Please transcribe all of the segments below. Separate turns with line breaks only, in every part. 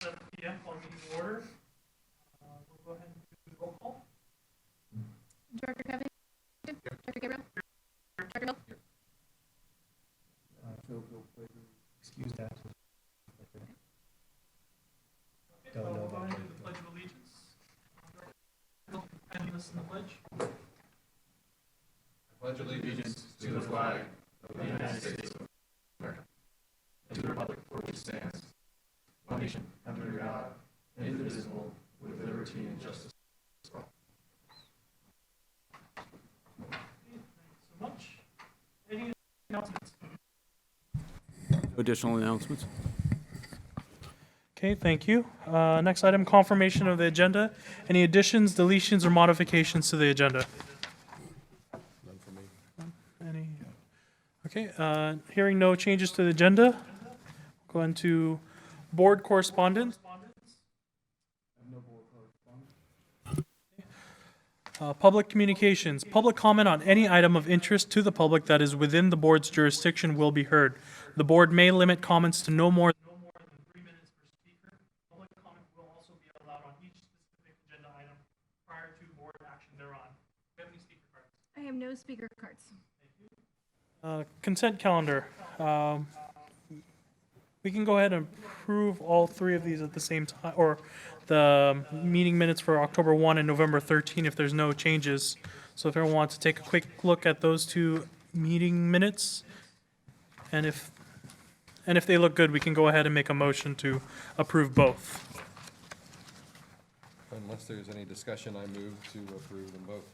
7 p.m. Call meeting to order. We'll go ahead and do the roll call.
Director Kevin? Director Gabriel? Director Hill?
Excuse that.
Okay, we'll go ahead and do the Pledge of Allegiance. And listen to the pledge.
Pledge allegiance to the flag of the United States of America, and to the republic for which it stands, one nation, under God, indivisible, with liberty and justice for all.
Okay, thanks so much. Any announcements?
Additional announcements?
Okay, thank you. Next item, confirmation of the agenda. Any additions, deletions, or modifications to the agenda?
None for me.
Any? Okay, hearing no changes to the agenda, go into board correspondence. Public communications. Public comment on any item of interest to the public that is within the board's jurisdiction will be heard. The board may limit comments to no more than 3 minutes per speaker. Public comment will also be allowed on each specific agenda item prior to board action thereon. Do you have any speaker cards?
I have no speaker cards.
Consent calendar. We can go ahead and approve all three of these at the same time, or the meeting minutes for October 1 and November 13 if there's no changes. So if everyone wants to take a quick look at those two meeting minutes, and if they look good, we can go ahead and make a motion to approve both.
Unless there's any discussion, I move to approve them both.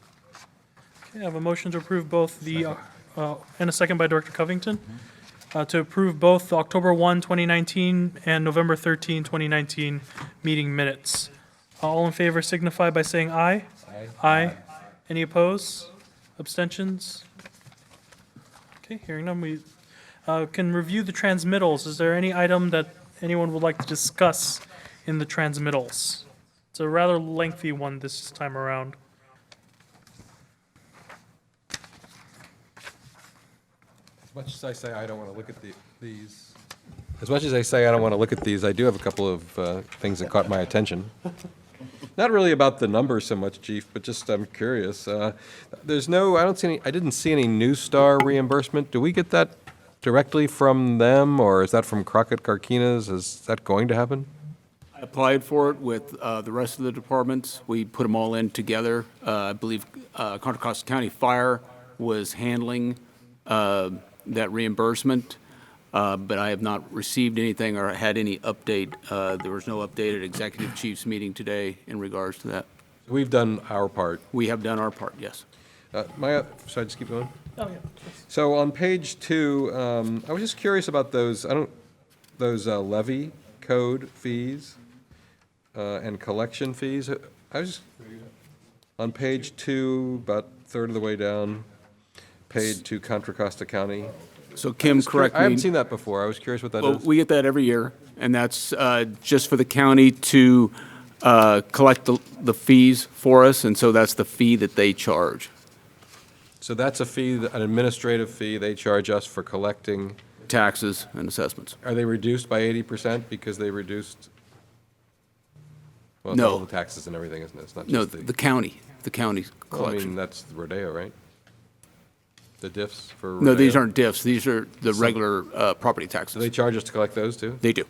Okay, I have a motion to approve both the, and a second by Director Covington, to approve both the October 1, 2019 and November 13, 2019 meeting minutes. All in favor signify by saying aye.
Aye.
Aye. Any opposed? Abstentions? Okay, hearing none, we can review the transmittals. Is there any item that anyone would like to discuss in the transmittals? It's a rather lengthy one this time around.
As much as I say I don't want to look at these, as much as I say I don't want to look at these, I do have a couple of things that caught my attention. Not really about the numbers so much, Chief, but just I'm curious. There's no, I didn't see any New Star reimbursement. Do we get that directly from them, or is that from Crockett Carquinas? Is that going to happen?
I applied for it with the rest of the departments. We put them all in together. I believe Contra Costa County Fire was handling that reimbursement, but I have not received anything or had any update. There was no update at Executive Chiefs meeting today in regards to that.
We've done our part.
We have done our part, yes.
Should I just keep going?
Oh, yeah.
So on page 2, I was just curious about those, those levy code fees and collection fees. I was just, on page 2, about a third of the way down, paid to Contra Costa County.
So Kim, correct me.
I haven't seen that before. I was curious what that
Well,
is.
we get that every year, and that's just for the county to collect the fees for us, and so that's the fee that they charge.
So that's a fee, an administrative fee they charge us for collecting.
Taxes and assessments.
Are they reduced by 80% because they reduced? Well, it's
No.
all the taxes and everything, isn't it? It's not
No,
just
the county's
Well, I mean,
collection.
that's the Rodeo, right? The diffs for
No, these
Rodeo?
aren't diffs. These are the regular property
Do they
taxes.
charge us to collect those too?
They do.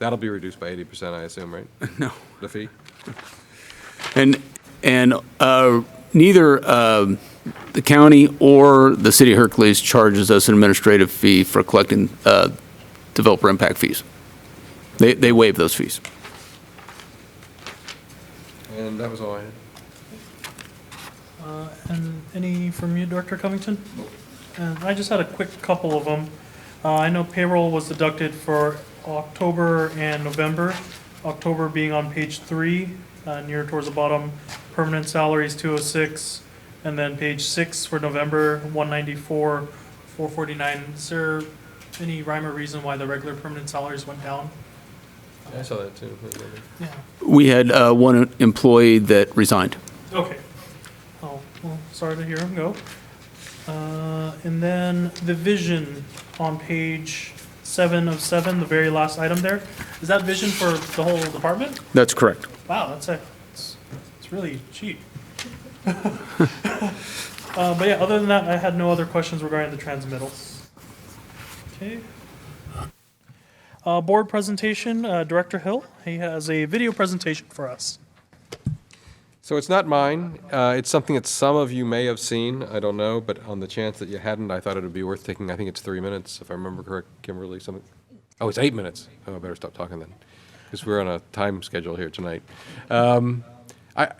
That'll be reduced by 80%, I assume, right?
No.
The fee?
And neither the county or the city of Hercules charges us an administrative fee for collecting developer impact fees. They waive those fees.
And that was all I had.
And any from you, Director Covington? And I just had a quick couple of them. I know payroll was deducted for October and November. October being on page 3, near towards the bottom, permanent salaries 206, and then page 6 for November 194, 449. Is there any rhyme or reason why the regular permanent salaries went down?
I saw that too.
Yeah.
We had one employee that resigned.
Okay. Oh, well, sorry to hear him go. And then the vision on page 7 of 7, the very last item there. Is that vision for the whole department?
That's correct.
Wow, it's really cheap. But yeah, other than that, I had no other questions regarding the transmittals. Okay. Board presentation, Director Hill, he has a video presentation for us.
So it's not mine. It's something that some of you may have seen. I don't know, but on the chance that you hadn't, I thought it would be worth taking. I think it's 3 minutes, if I remember correct, Kimberly. Something. Oh, it's 8 minutes. Oh, I better stop talking then, because we're on a time schedule here tonight.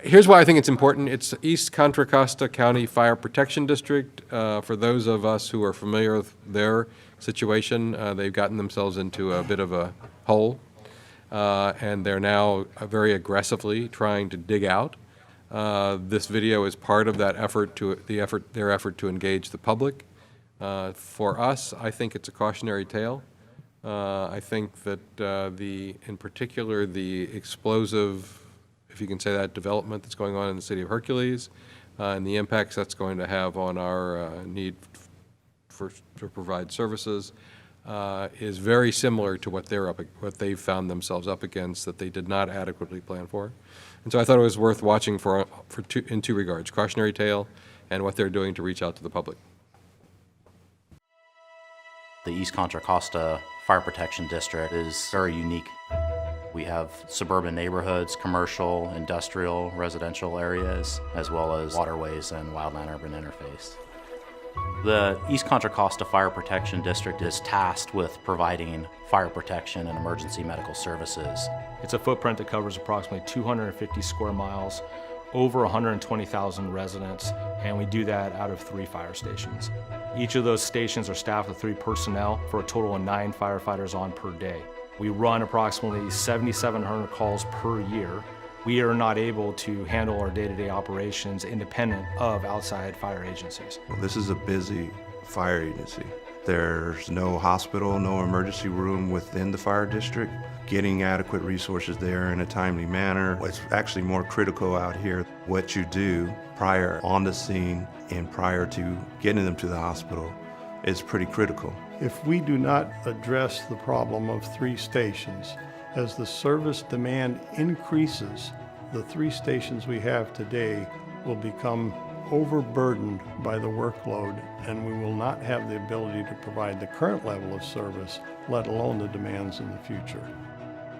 Here's why I think it's important. It's East Contra Costa County Fire Protection District. For those of us who are familiar with their situation, they've gotten themselves into a bit of a hole, and they're now very aggressively trying to dig out. This video is part of that effort their effort to engage the public. For us, I think it's a cautionary tale. I think that in particular, the explosive, if you can say that, development that's going on in the city of Hercules, and the impacts that's going to have on our need to provide services, is very similar to what they've found themselves up against that they did not adequately plan for. And so I thought it was worth watching in two regards: cautionary tale and what they're doing to reach out to the public.
The East Contra Costa Fire Protection District is very unique. We have suburban neighborhoods, commercial, industrial, residential areas, as well as waterways and wildland-urban interface. The East Contra Costa Fire Protection District is tasked with providing fire protection and emergency medical services.
It's a footprint that covers approximately 250 square miles, over 120,000 residents, and we do that out of 3 fire stations. Each of those stations are staffed with 3 personnel for a total of 9 firefighters on per day. We run approximately 7,700 calls per year. We are not able to handle our day-to-day operations independent of outside fire agencies.
Well, this is a busy fire agency. There's no hospital, no emergency room within the fire district. Getting adequate resources there in a timely manner. What's actually more critical out here, what you do prior on the scene and prior to getting them to the hospital is pretty critical.
If we do not address the problem of 3 stations, as the service demand increases, the 3 stations we have today will become overburdened by the workload, and we will not have the ability to provide the current level of service, let alone the demands in the future.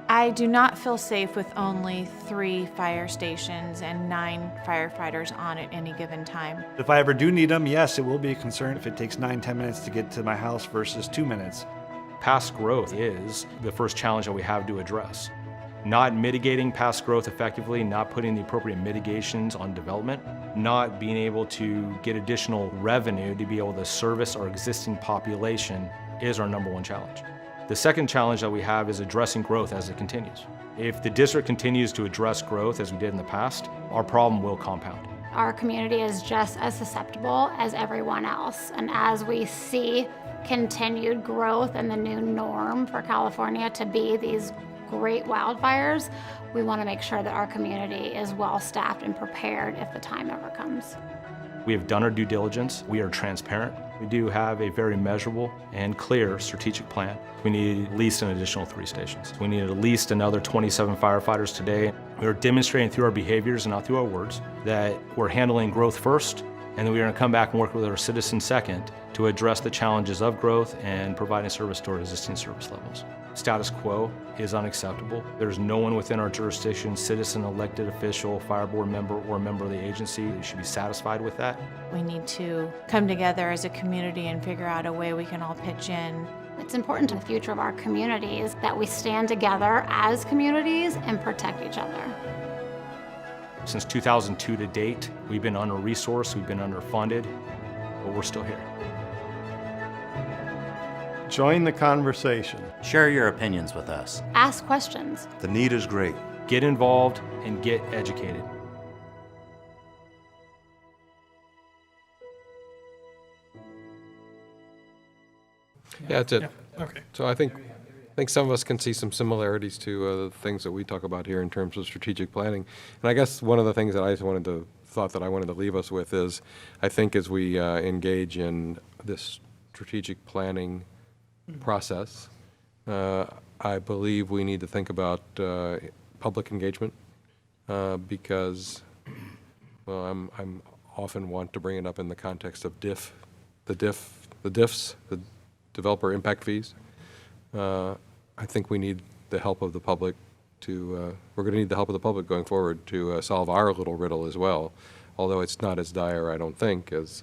I do not feel safe with only 3 fire stations and 9 firefighters on at any given time.
If I ever do need them, yes, it will be a concern if it takes 9-10 minutes to get to my house versus 2 minutes.
Past growth is the first challenge that we have to address. Not mitigating past growth effectively, not putting the appropriate mitigations on development, not being able to get additional revenue to be able to service our existing population is our #1 challenge. The second challenge that we have is addressing growth as it continues. If the district continues to address growth as we did in the past, our problem will compound.
Our community is just as susceptible as everyone else. And as we see continued growth and the new norm for California to be these great wildfires, we want to make sure that our community is well staffed and prepared if the time ever comes.
We have done our due diligence. We are transparent. We do have a very measurable and clear strategic plan. We need at least an additional 3 stations. We need at least another 27 firefighters today. We are demonstrating through our behaviors and not through our words that we're handling growth first, and then we're going to come back and work with our citizens second to address the challenges of growth and providing service to our existing service levels. Status quo is unacceptable. There's no one within our jurisdiction, citizen, elected official, fire board member, or member of the agency who should be satisfied with that.
We need to come together as a community and figure out a way we can all pitch in.
It's important to the future of our communities that we stand together as communities and protect each other.
Since 2002 to date, we've been under-resourced, we've been underfunded, but we're still here.
Join the conversation.
Share your opinions with us.
Ask questions.
The need is great.
Get involved and get educated.
Yeah, that's it.
Yeah, okay.
So I think some of us can see some similarities to the things that we talk about here in terms of strategic planning. And I guess one of the things that I just thought that I wanted to leave us with is, I think as we engage in this strategic planning process, I believe we need to think about public engagement because, well, I'm often want to bring it up in the context of the diffs, the developer impact fees. I think we need the help of the public to, we're going to need the help of the public going forward to solve our little riddle as well, although it's not as dire, I don't think, as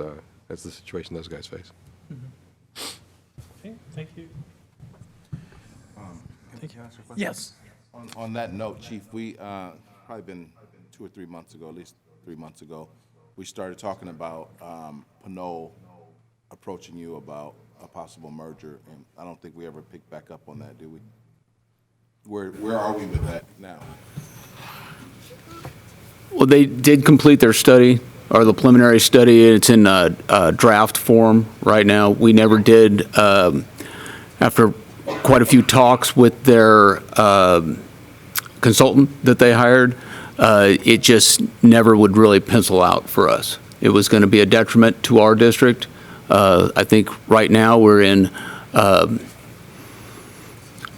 the situation those guys face.
Okay, thank you.
Yes. On that note, Chief, we, probably been 2 or 3 months ago, at least 3 months ago, we started talking about Pinole approaching you about a possible merger, and I don't think we ever picked back up on that, did we? Where are we with that now?
Well, they did complete their study, or the preliminary study. It's in draft form right now. We never did, after quite a few talks with their consultant that they hired, it just never would really pencil out for us. It was going to be a detriment to our district. I think right now we're in,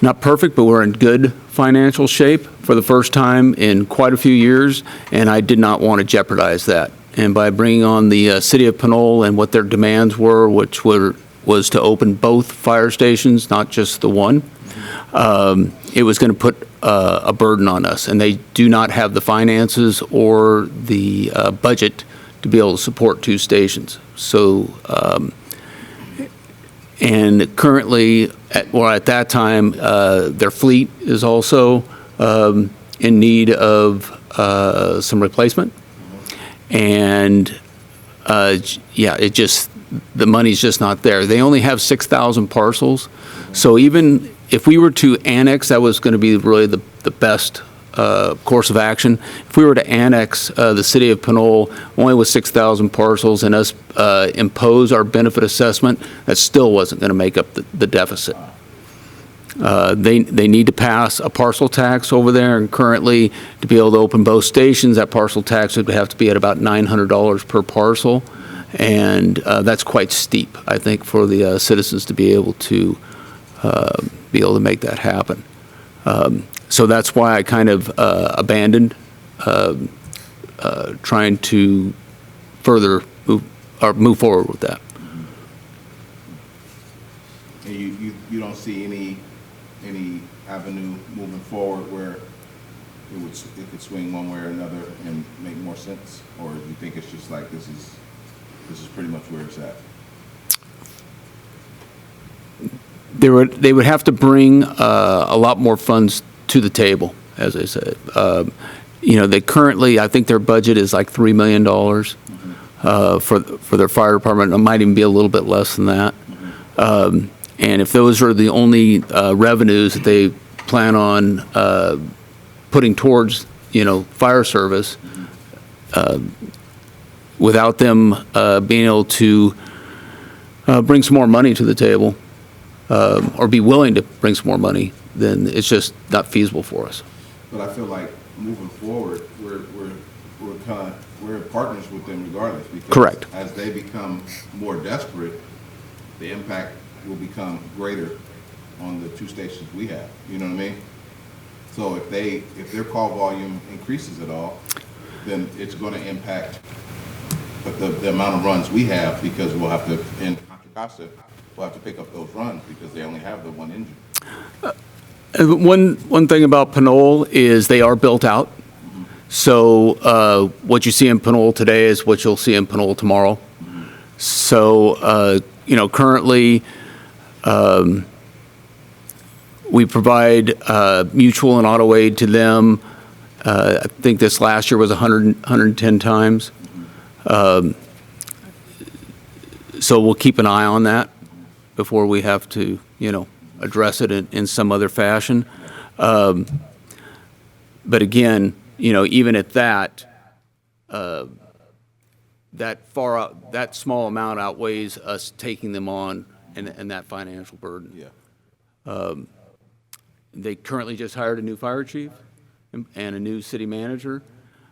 not perfect, but we're in good financial shape for the first time in quite a few years, and I did not want to jeopardize that. And by bringing on the city of Pinole and what their demands were, which was to open both fire stations, not just the one, it was going to put a burden on us. And they do not have the finances or the budget to be able to support 2 stations. So, and currently, at that time, their fleet is also in need of some replacement. And yeah, the money's just not there. They only have 6,000 parcels. So even if we were to annex, that was going to be really the best course of action. If we were to annex the city of Pinole only with 6,000 parcels and us impose our benefit assessment, that still wasn't going to make up the deficit. They need to pass a parcel tax over there, and currently, to be able to open both stations, that parcel tax would have to be at about $900 per parcel, and that's quite steep, I think, for the citizens to be able to make that happen. So that's why I kind of abandoned trying to further move forward with that.
And you don't see any avenue moving forward where it could swing one way or another and make more sense, or do you think it's just like this is pretty much where it's at?
They would have to bring a lot more funds to the table, as I said. They currently, I think their budget is like $3 million for their fire department. It might even be a little bit less than that. And if those are the only revenues that they plan on putting towards, fire service, without them being able to bring some more money to the table, or be willing to bring some more money, then it's just not feasible for us.
But I feel like moving forward, we're partners with them regardless. Because
correct.
As they become more desperate, the impact will become greater on the 2 stations we have. You know what I mean? So if their call volume increases at all, then it's going to impact the amount of runs we have, because we'll have to, in Contra Costa, we'll have to pick up those runs because they only have the 1 engine.
One thing about Pinole is they are built out. So what you see in Pinole today is what you'll see in Pinole tomorrow. So, currently we provide mutual and auto aid to them. I think this last year was 110 times. So we'll keep an eye on that before we have to, address it in some other fashion. But again, even at that, that small amount outweighs us taking them on and that financial burden.
Yeah.
They currently just hired a new fire chief and a new city manager.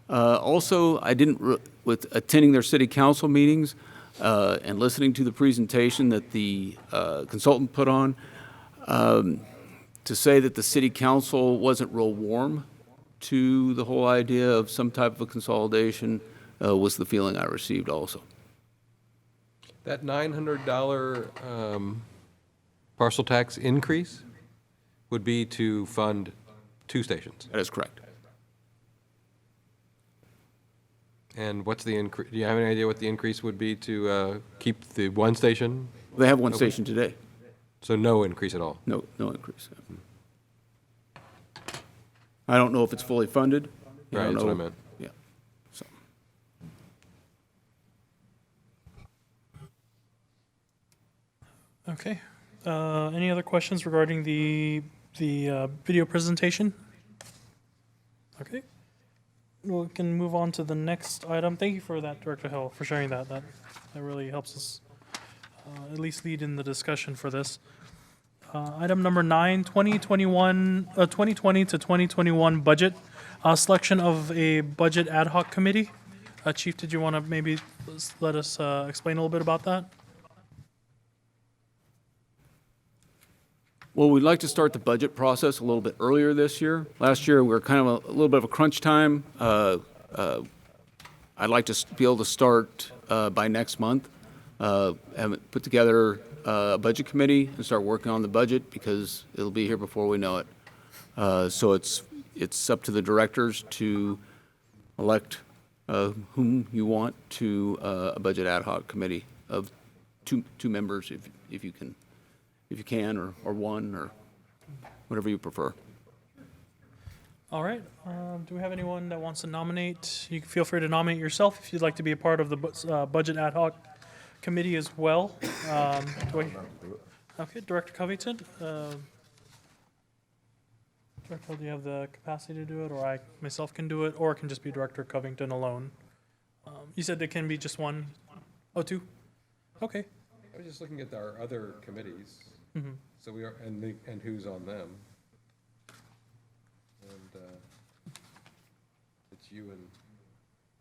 Also, with attending their city council meetings and listening to the presentation that the consultant put on, to say that the city council wasn't real warm to the whole idea of some type of a consolidation was the feeling I received also.
That $900 parcel tax increase would be to fund 2 stations.
That is correct.
And what's the increase, do you have any idea what the increase would be to keep the 1 station?
They have 1 station today.
So no increase at all?
No increase. I don't know if it's fully funded. I
Right,
don't
that's what I
know.
meant.
Yeah. So,
Okay. Any other questions regarding the video presentation? Okay. We can move on to the next item. Thank you for that, Director Hill, for sharing that. That really helps us at least lead in the discussion for this. Item number 9, 2020 to 2021 budget, selection of a budget ad hoc committee. Chief, did you want to maybe let us explain a little bit about that?
well, we'd like to start the budget process a little bit earlier this year. Last year, we were kind of a little bit of a crunch time. I'd like to be able to start by next month. Have put together a budget committee and start working on the budget because it'll be here before we know it. So it's up to the directors to elect whom you want to a budget ad hoc committee of two members if you can, or one, or whatever you prefer.
All right. Do we have anyone that wants to nominate? You can feel free to nominate yourself if you'd like to be a part of the budget ad hoc committee as well. Okay, Director Covington. Director, do you have the capacity to do it, or I myself can do it, or it can just be Director Covington alone? You said there can be just one? Oh, 2? Okay.
I was just looking at our other committees.
Mhm.
So we are, and who's on them. And it's you and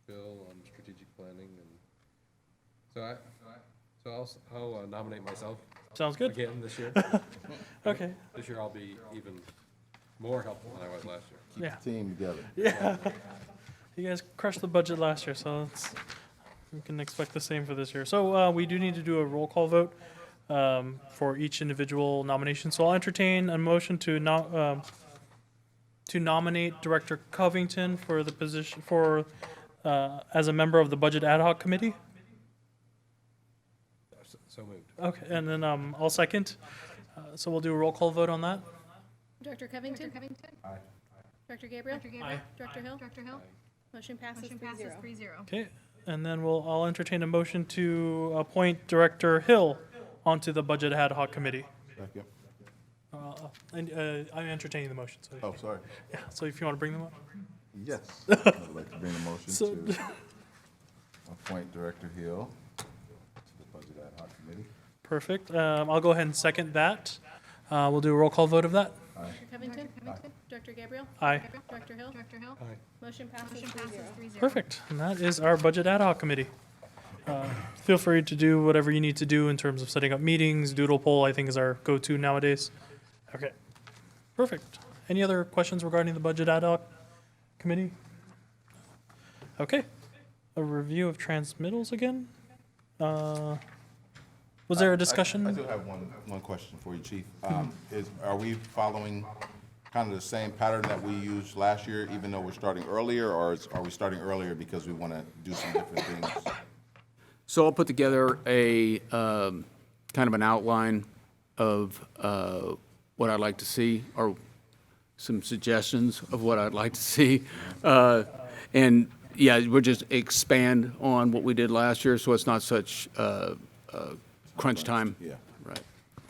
Bill on strategic planning, and so I'll nominate myself.
Sounds good.
Again this year.
Okay.
This year I'll be even more helpful than I was last year.
Yeah.
Team together.
Yeah. You guys crushed the budget last year, so we can expect the same for this year. So we do need to do a roll call vote for each individual nomination. So I'll entertain a motion to nominate Director Covington for the position as a member of the Budget Ad Hoc Committee.
So moved.
Okay, and then I'll second. So we'll do a roll call vote on that.
Director Covington?
Aye.
Director Gabriel?
Aye.
Director Hill? Motion passes 3-0.
Okay, and then I'll entertain a motion to appoint Director Hill onto the Budget Ad Hoc Committee.
Second.
And I'm entertaining the motion, so.
Oh, sorry.
Yeah, so if you want to bring them up.
Yes. I'd like to bring a motion
So-
to appoint Director Hill to the Budget Ad Hoc Committee.
Perfect. I'll go ahead and second that. We'll do a roll call vote of that.
Director Covington? Director Gabriel?
Aye.
Director Hill?
Aye.
Motion passes 3-0.
Perfect. And that is our Budget Ad Hoc Committee. Feel free to do whatever you need to do in terms of setting up meetings. Doodle poll, I think, is our go-to nowadays. Okay. Perfect. Any other questions regarding the Budget Ad Hoc Committee? Okay. A review of transmittals again? Was there a discussion?
I do have one question for you, Chief. Are we following kind of the same pattern that we used last year, even though we're starting earlier, or are we starting earlier because we want to do some different things?
So I'll put together a kind of an outline of what I'd like to see, or some suggestions of what I'd like to see. And yeah, we'll just expand on what we did last year, so it's not such crunch time.
Yeah.
Right.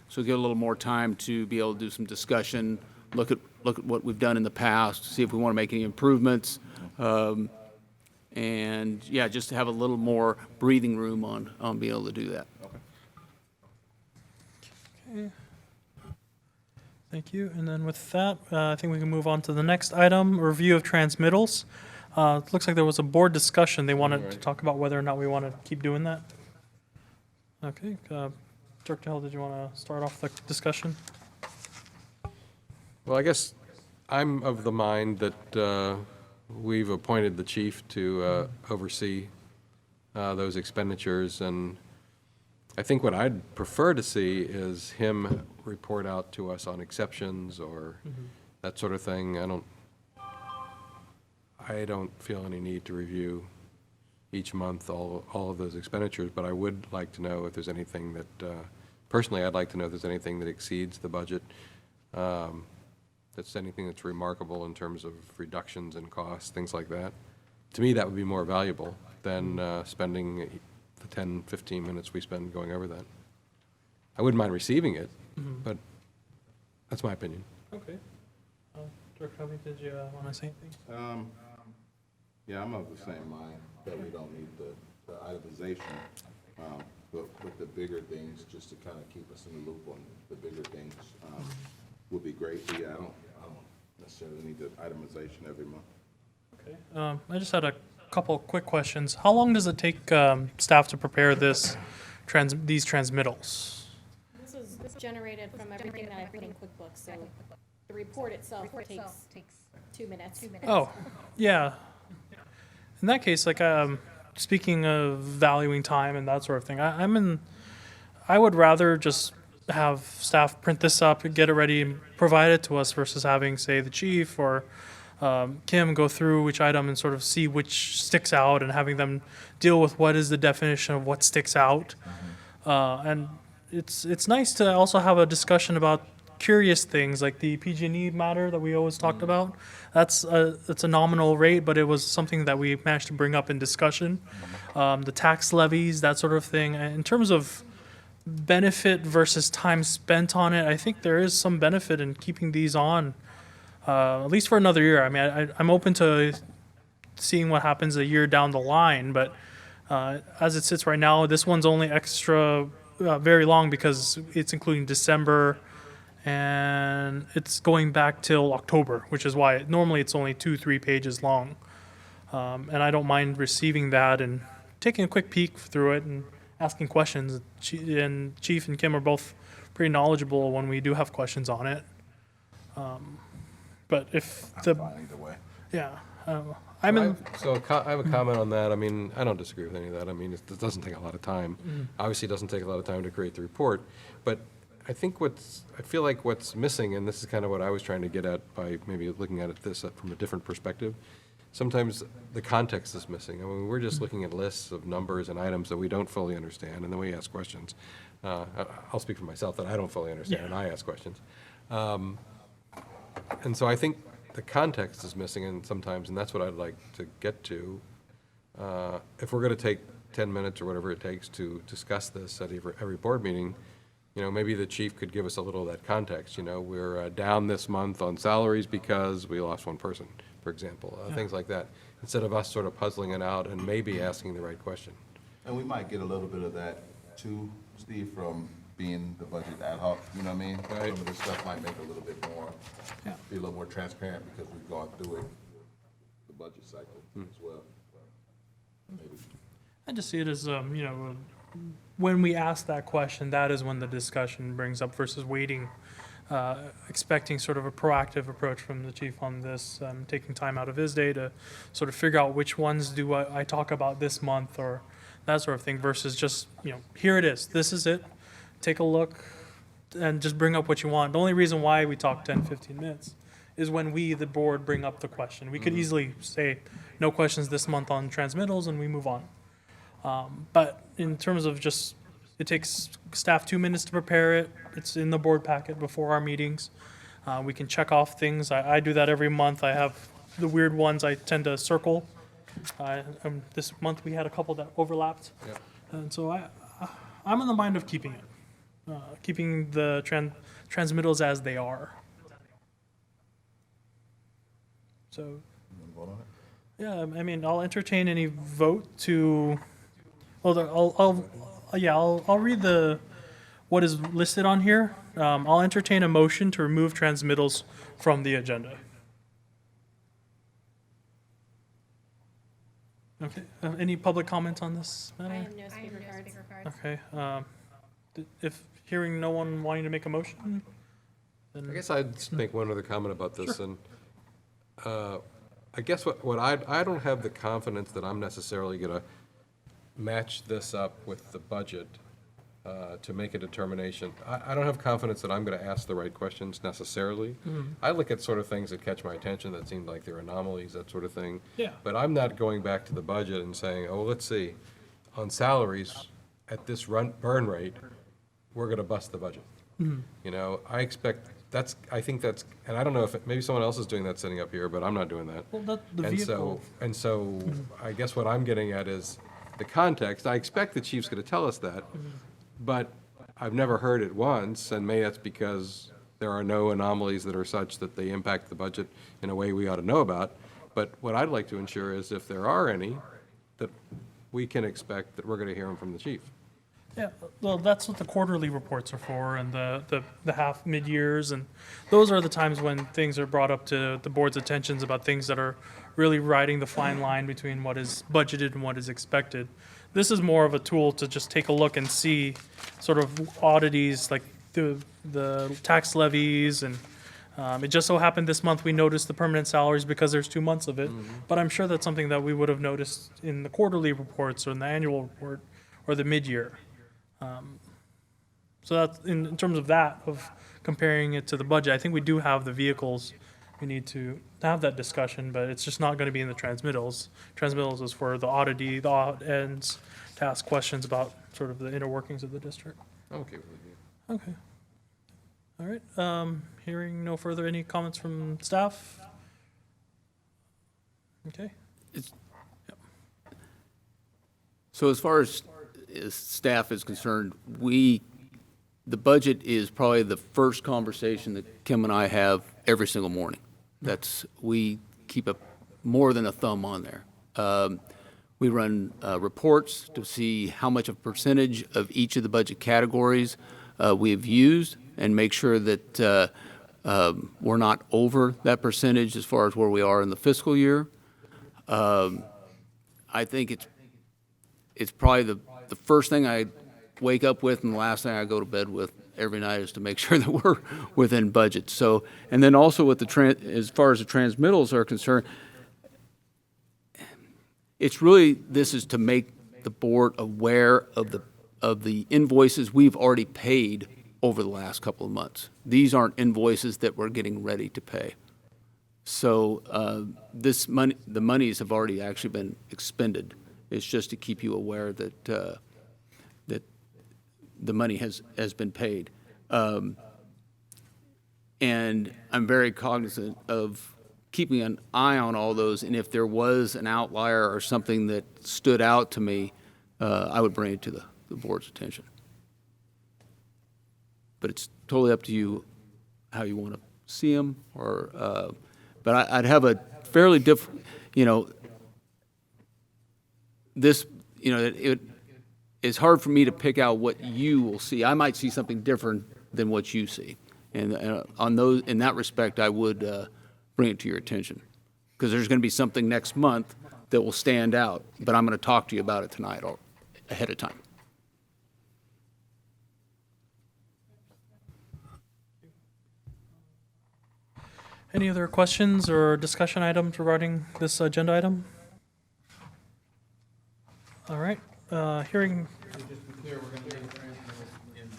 So get a little more time to be able to do some discussion, look at what we've done in the past, see if we want to make any improvements. And yeah, just to have a little more breathing room on being able to do that.
Okay. Thank you. And then with that, I think we can move on to the next item, review of transmittals. It looks like there was a board discussion. They wanted to talk about whether or not we want to keep doing that. Okay. Director Hill, did you want to start off the discussion?
Well, I guess I'm of the mind that we've appointed the chief to oversee those expenditures, and I think what I'd prefer to see is him report out to us on exceptions or that sort of thing. I don't feel any need to review each month all of those expenditures, but I would like to know if there's anything that, personally, I'd like to know if there's anything that exceeds the budget, that's anything that's remarkable in terms of reductions in costs, things like that. To me, that would be more valuable than spending the 10, 15 minutes we spend going over that. I wouldn't mind receiving it, but that's my opinion.
Okay. Director Covington, did you want to say anything?
Yeah, I'm of the same mind that we don't need the itemization, but the bigger things, just to kind of keep us in the loop on the bigger things, would be great. But yeah, I don't necessarily need the itemization every month.
Okay. I just had a couple quick questions. How long does it take staff to prepare these transmittals?
This is generated from everything that I put in QuickBooks, so the report itself takes 2 minutes.
Oh, yeah. In that case, like, speaking of valuing time and that sort of thing, I would rather just have staff print this up and get it ready and provide it to us versus having, say, the chief or Kim go through each item and sort of see which sticks out and having them deal with what is the definition of what sticks out. And it's nice to also have a discussion about curious things like the PG&E matter that we always talked about. It's a nominal rate, but it was something that we managed to bring up in discussion. The tax levies, that sort of thing. And in terms of benefit versus time spent on it, I think there is some benefit in keeping these on, at least for another year. I mean, I'm open to seeing what happens a year down the line, but as it sits right now, this one's only extra very long because it's including December, and it's going back till October, which is why normally it's only 2-3 pages long. And I don't mind receiving that and taking a quick peek through it and asking questions. And Chief and Kim are both pretty knowledgeable when we do have questions on it. But if the
Either way.
yeah, I
I have a comment on that. I mean, I don't disagree with any of that. I mean, it doesn't take a lot of time. Obviously, it doesn't take a lot of time to create the report, but I feel like what's missing, and this is kind of what I was trying to get at by maybe looking at it from a different perspective, sometimes the context is missing. I mean, we're just looking at lists of numbers and items that we don't fully understand, and then we ask questions. I'll speak for myself that I don't fully understand, and I ask questions. And so I think the context is missing and sometimes, and that's what I'd like to get to. If we're going to take 10 minutes or whatever it takes to discuss this at every board meeting, maybe the chief could give us a little of that context. We're down this month on salaries because we lost one person, for example, things like that, instead of us sort of puzzling it out and maybe asking the right question.
And we might get a little bit of that too, Steve, from being the budget ad hoc, you know what I mean?
Right.
Some of this stuff might make a little bit more, be a little more transparent because we've gone through it, the budget cycle as well. Maybe.
I just see it as, when we ask that question, that is when the discussion brings up versus waiting, expecting sort of a proactive approach from the chief on this, taking time out of his day to sort of figure out which ones do I talk about this month or that sort of thing versus just, here it is, this is it, take a look and just bring up what you want. The only reason why we talk 10, 15 minutes is when we, the board, bring up the question. We could easily say, no questions this month on transmittals and we move on. But in terms of just, it takes staff 2 minutes to prepare it. It's in the board packet before our meetings. We can check off things. I do that every month. I have the weird ones I tend to circle. This month we had a couple that overlapped.
Yep.
And so I'm in the mind of keeping it. Keeping the transmittals as they are. So, yeah, I mean, I'll entertain any vote to. Well, I'll read what is listed on here. I'll entertain a motion to remove transmittals from the agenda. Okay. Any public comments on this matter?
I have no speaker cards.
Okay. If hearing no one wanting to make a motion,
I guess I'd just make one other comment about this, and I guess what I don't have the confidence that I'm necessarily gonna match this up with the budget to make a determination. I don't have confidence that I'm gonna ask the right questions necessarily. I look at sort of things that catch my attention that seem like they're anomalies, that sort of thing.
Yeah.
But I'm not going back to the budget and saying, oh, let's see, on salaries, at this burn rate, we're gonna bust the budget. You know, I think that's, and I don't know if, maybe someone else is doing that sitting up here, but I'm not doing that.
Well, the vehicle.
And so, I guess what I'm getting at is the context. I expect the chief's gonna tell us that, but I've never heard it once, and maybe that's because there are no anomalies that are such that they impact the budget in a way we ought to know about. But what I'd like to ensure is if there are any, that we can expect that we're gonna hear them from the chief.
Yeah, well, that's what the quarterly reports are for, and the half mid-years, and those are the times when things are brought up to the board's attentions about things that are really riding the fine line between what is budgeted and what is expected. This is more of a tool to just take a look and see sort of oddities like the tax levies, and it just so happened this month we noticed the permanent salaries because there's 2 months of it, but I'm sure that's something that we would have noticed in the quarterly reports or in the annual report or the mid-year. So that's, in terms of that, of comparing it to the budget, I think we do have the vehicles. We need to have that discussion, but it's just not going to be in the transmittals. Transmittals is for the oddity, the odd ends, to ask questions about sort of the inner workings of the district.
Okay with you.
Okay. All right. Hearing no further, any comments from staff? Okay.
So as far as staff is concerned, the budget is probably the first conversation that Kim and I have every single morning. We keep more than a thumb on there. We run reports to see how much of a percentage of each of the budget categories we have used and make sure that we're not over that percentage as far as where we are in the fiscal year. I think it's probably the first thing I wake up with and the last thing I go to bed with every night is to make sure that we're within budget. So, and then also with as far as the transmittals are concerned, it's really, this is to make the board aware of the invoices we've already paid over the last couple of months. These aren't invoices that we're getting ready to pay. So the monies have already actually been expended. It's just to keep you aware that that the money has been paid. And I'm very cognizant of keeping an eye on all those, and if there was an outlier or something that stood out to me, I would bring it to the board's attention. But it's totally up to you how you want to see them, or, but I'd have a fairly different, it's hard for me to pick out what you will see. I might see something different than what you see. And in that respect, I would bring it to your attention. Because there's going to be something next month that will stand out, but I'm going to talk to you about it tonight or ahead of time.
Any other questions or discussion items regarding this agenda item? All right, hearing.
Just to be clear, we're going to leave the transmittals in the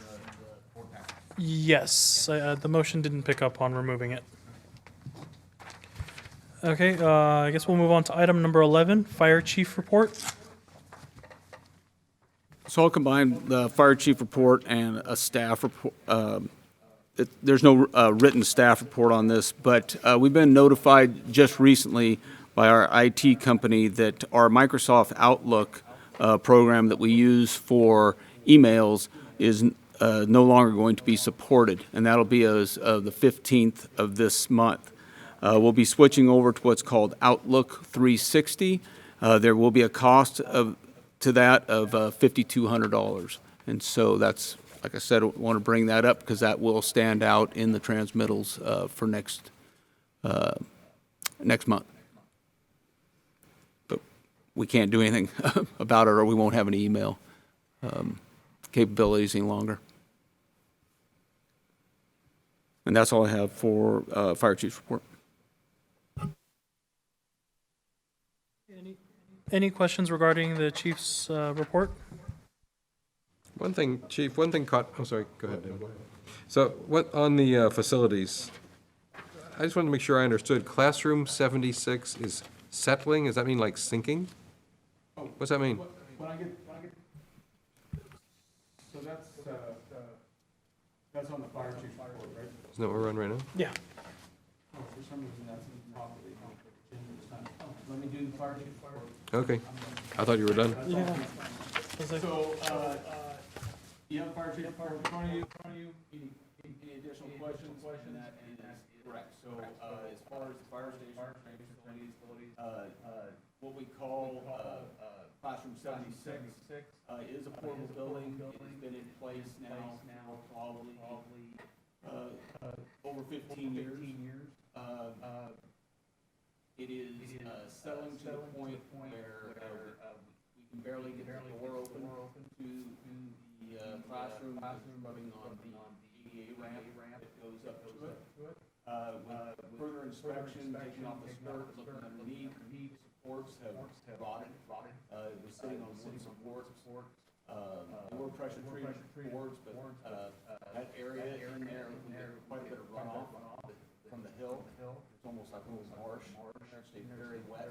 board packet.
Yes, the motion didn't pick up on removing it. Okay, I guess we'll move on to item number 11, Fire Chief Report.
So I'll combine the fire chief report and a staff report. There's no written staff report on this, but we've been notified just recently by our IT company that our Microsoft Outlook program that we use for emails is no longer going to be supported, and that'll be as of the 15th of this month. We'll be switching over to what's called Outlook 360. There will be a cost to that of $5,200, and so that's, like I said, I want to bring that up because that will stand out in the transmittals for next month. But we can't do anything about it, or we won't have any email capabilities any longer. And that's all I have for Fire Chief's report.
Any questions regarding the chief's report?
One thing, Chief, one thing caught, I'm sorry, go ahead, David. So what, on the facilities, I just wanted to make sure I understood. Classroom 76 is settling? Does that mean like sinking? What's that mean?
So that's on the Fire Chief's report, right?
Isn't that what we're on right now?
Yeah.
Oh, for some reason that's improperly. Let me do the Fire Chief's report.
Okay. I thought you were done.
Yeah. I was like,
So, yeah, Fire Chief, report in front of you, any additional questions? And that is correct. So, as far as the fire station, training facilities, what we call, classroom 76, is a portable building. It has been in place now probably, over 15 years. It is, settling to the point where, we can barely get the door open to the classroom, running on the ADA ramp that goes up to it. With further inspection, taking off the skirt, looking underneath, supports have rotted. It was sitting on one support. There were pressure treated boards, but that area in there, we had quite a bit of runoff from the hill. It's almost like a little marsh. It stayed very wet.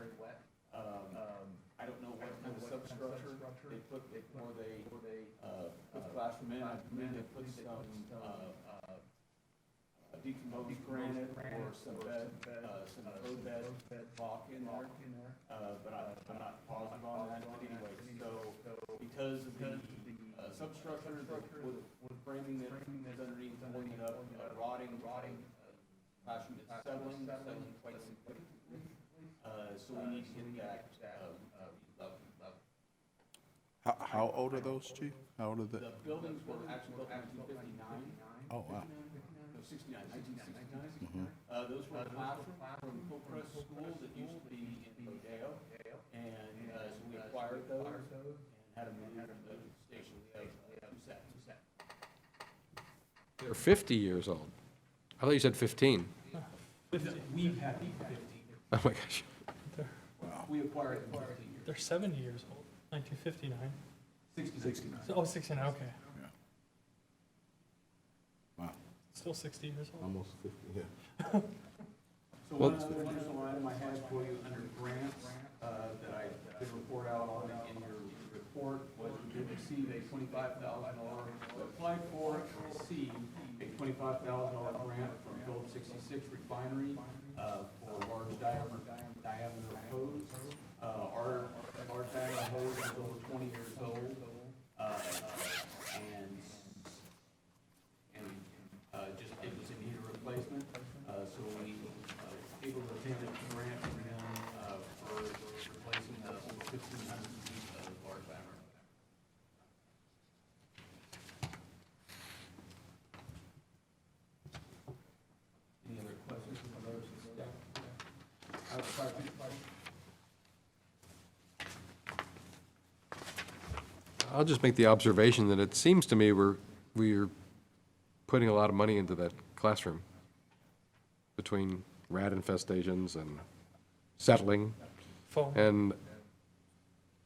I don't know what kind of substructure they put before they put the classroom in. I believe they put some decomposed granite or some road bed rock in there. But I'm not positive on that. But anyway, so because of the substructure, the wood framing that's underneath, holding it up, rotting, classroom is settling quite significantly. So we need to get that level.
How old are those, Chief? How old are
The buildings were actually built in 1959.
Oh, wow.
No, 1969. Those were classrooms from Hillcrest School that used to be in Rodeo. And so we acquired those and had them moved to the station. We have two sets.
They're 50 years old. I thought you said 15.
We've had 50.
Oh my gosh.
We acquired them 50 years.
they're 70 years old, 1959.
69.
Oh, 69, okay.
Yeah. Wow.
Still 60 years old.
Almost 50, yeah.
So one other additional item I had for you under grants, that I did report out on in your report was we did receive a $25,000, applied for and received a $25,000 grant from Phillips 66 Refinery, for large diameter hose. Our diameter hose is over 20 years old, and just it was in need of replacement. So we able to obtain a grant from them for replacing the over 1,500 feet of large diameter. Any other questions from those in staff?
I'll just make the observation that it seems to me we're putting a lot of money into that classroom between rat infestations and settling.
Foam.
And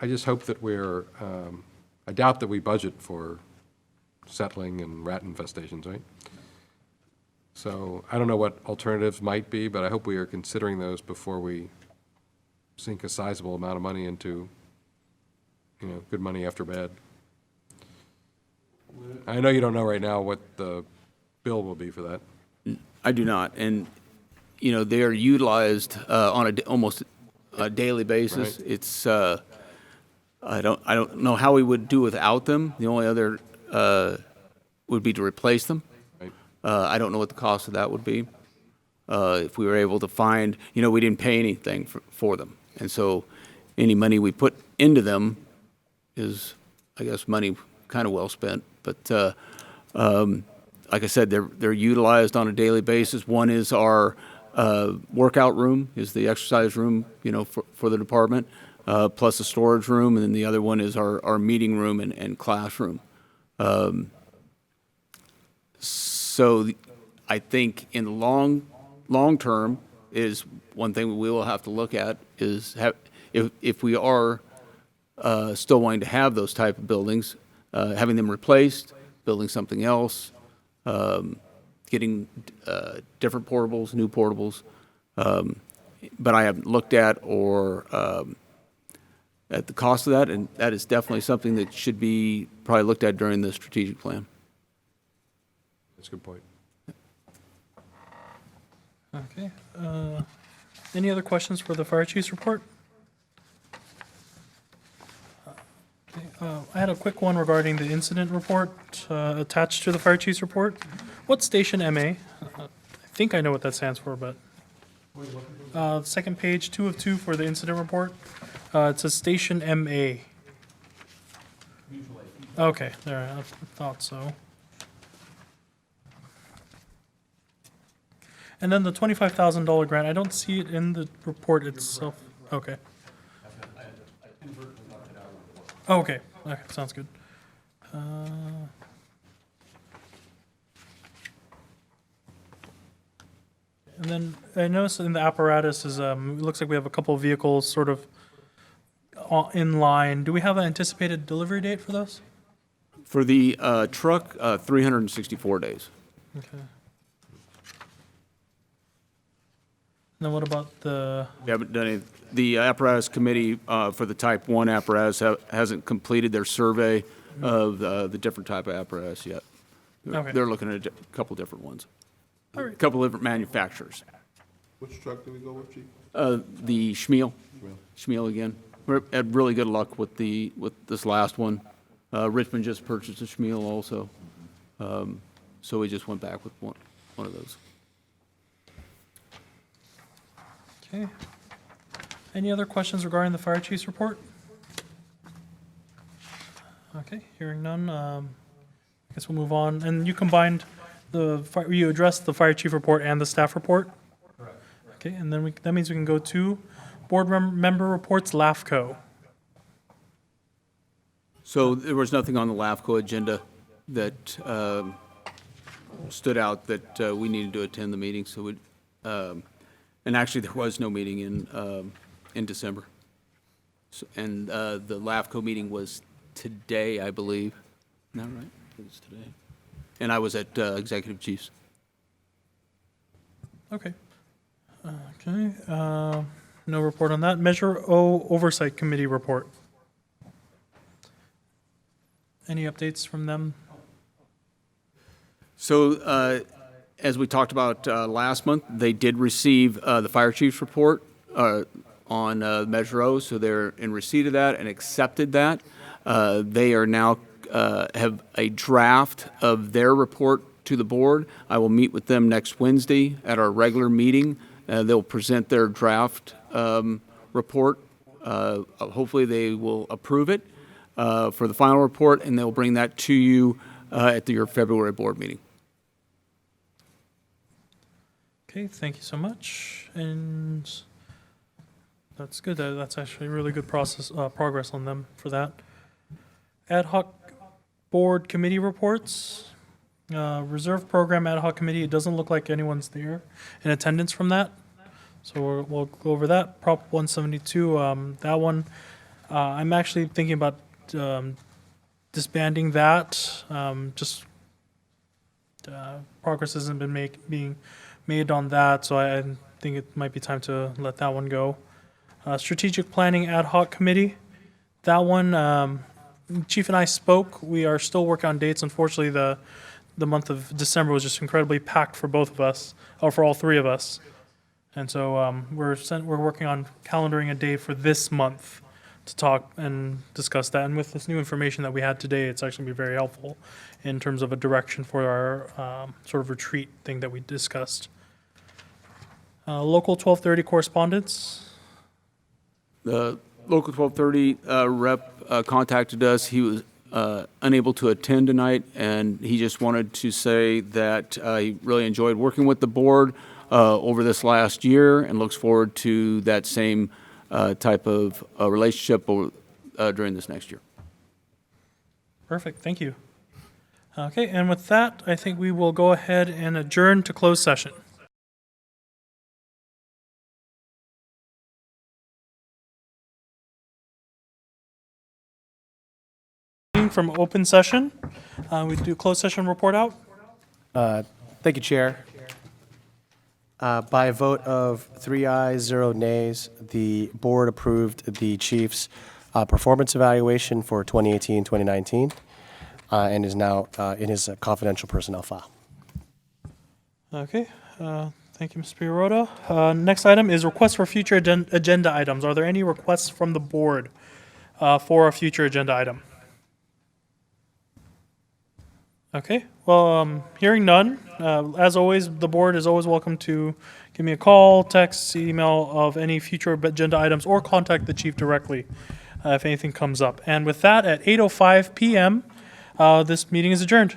I just hope that I doubt that we budget for settling and rat infestations, right? So I don't know what alternatives might be, but I hope we are considering those before we sink a sizable amount of money into, good money after bad. I know you don't know right now what the bill will be for that.
I do not, and they are utilized on almost a daily basis.
Right.
It's I don't know how we would do without them. The only other would be to replace them.
Right.
I don't know what the cost of that would be. If we were able to find, we didn't pay anything for them, and so any money we put into them is, I guess, money kind of well spent. But like I said, they're utilized on a daily basis. One is our workout room, is the exercise room, for the department, plus a storage room, and then the other one is our meeting room and classroom. So I think in the long term is one thing we will have to look at is if we are still wanting to have those type of buildings, having them replaced, building something else, getting different portables, new portables. But I haven't looked at or at the cost of that, and that is definitely something that should be probably looked at during the strategic plan.
That's a good point.
Okay. Any other questions for the fire chief's report? Okay, I had a quick one regarding the incident report attached to the fire chief's report. What's station MA? I think I know what that stands for, but second page, 2 of 2 for the incident report. It says station MA. Okay, there, I thought so. And then the $25,000 grant, I don't see it in the report itself. Okay. Oh, okay, okay, sounds good. And then I noticed in the apparatus is, it looks like we have a couple of vehicles sort of in line. Do we have an anticipated delivery date for those?
For the truck, 364 days.
Okay. Then what about the,
We haven't done any, the apparatus committee for the type 1 apparatus hasn't completed their survey of the different type of apparatus yet.
Okay.
They're looking at a couple different ones.
All right.
A couple different manufacturers.
Which truck do we go with, Chief?
The Schmiel again. We had really good luck with this last one. Richmond just purchased a Schmiel also. So we just went back with one of those.
okay. Any other questions regarding the fire chief's report? Okay, hearing none, I guess we'll move on. And you combined you addressed the fire chief report and the staff report? Correct. Okay, and then that means we can go to board member reports, LAFCO.
So there was nothing on the LAFCO agenda that stood out that we needed to attend the meeting. So and actually there was no meeting in December. So, and the LAFCO meeting was today, I believe. Isn't that right? It was today. And I was at Executive Chiefs.
Okay. Okay, no report on that. Measure O Oversight Committee report. Any updates from them?
So, as we talked about last month, they did receive the fire chief's report on Measure O, so they're in receipt of that and accepted that. They are now have a draft of their report to the board. I will meet with them next Wednesday at our regular meeting. They'll present their draft report. Hopefully they will approve it for the final report, and they'll bring that to you at your February board meeting.
Okay, thank you so much. And that's good. That's actually really good progress on them for that. Ad hoc board committee reports. Reserve program ad hoc committee, it doesn't look like anyone's there in attendance from that. So we'll go over that. Prop 172, that one, I'm actually thinking about disbanding that. Just progress hasn't been being made on that, so I think it might be time to let that one go. Strategic planning ad hoc committee, that one, Chief and I spoke. We are still working on dates. Unfortunately, the month of December was just incredibly packed for both of us, or for all three of us. And so we're working on calendaring a day for this month to talk and discuss that. And with this new information that we had today, it's actually going to be very helpful in terms of a direction for our sort of retreat thing that we discussed. Local 1230 correspondence.
The Local 1230 rep contacted us. He was unable to attend tonight, and he just wanted to say that he really enjoyed working with the board over this last year and looks forward to that same type of relationship during this next year.
Perfect, thank you. Okay, and with that, I think we will go ahead and adjourn to closed session. From open session, we do closed session report out.
Thank you, Chair. By a vote of 3 ayes, 0 nays, the board approved the chief's performance evaluation for 2018-2019 and is now in his confidential personnel file.
Okay, thank you, Mr. Pierotta. Next item is requests for future agenda items. Are there any requests from the board for a future agenda item? Okay, well, hearing none, as always, the board is always welcome to give me a call, text, email of any future agenda items, or contact the chief directly if anything comes up. And with that, at 8:05 p.m., this meeting is adjourned.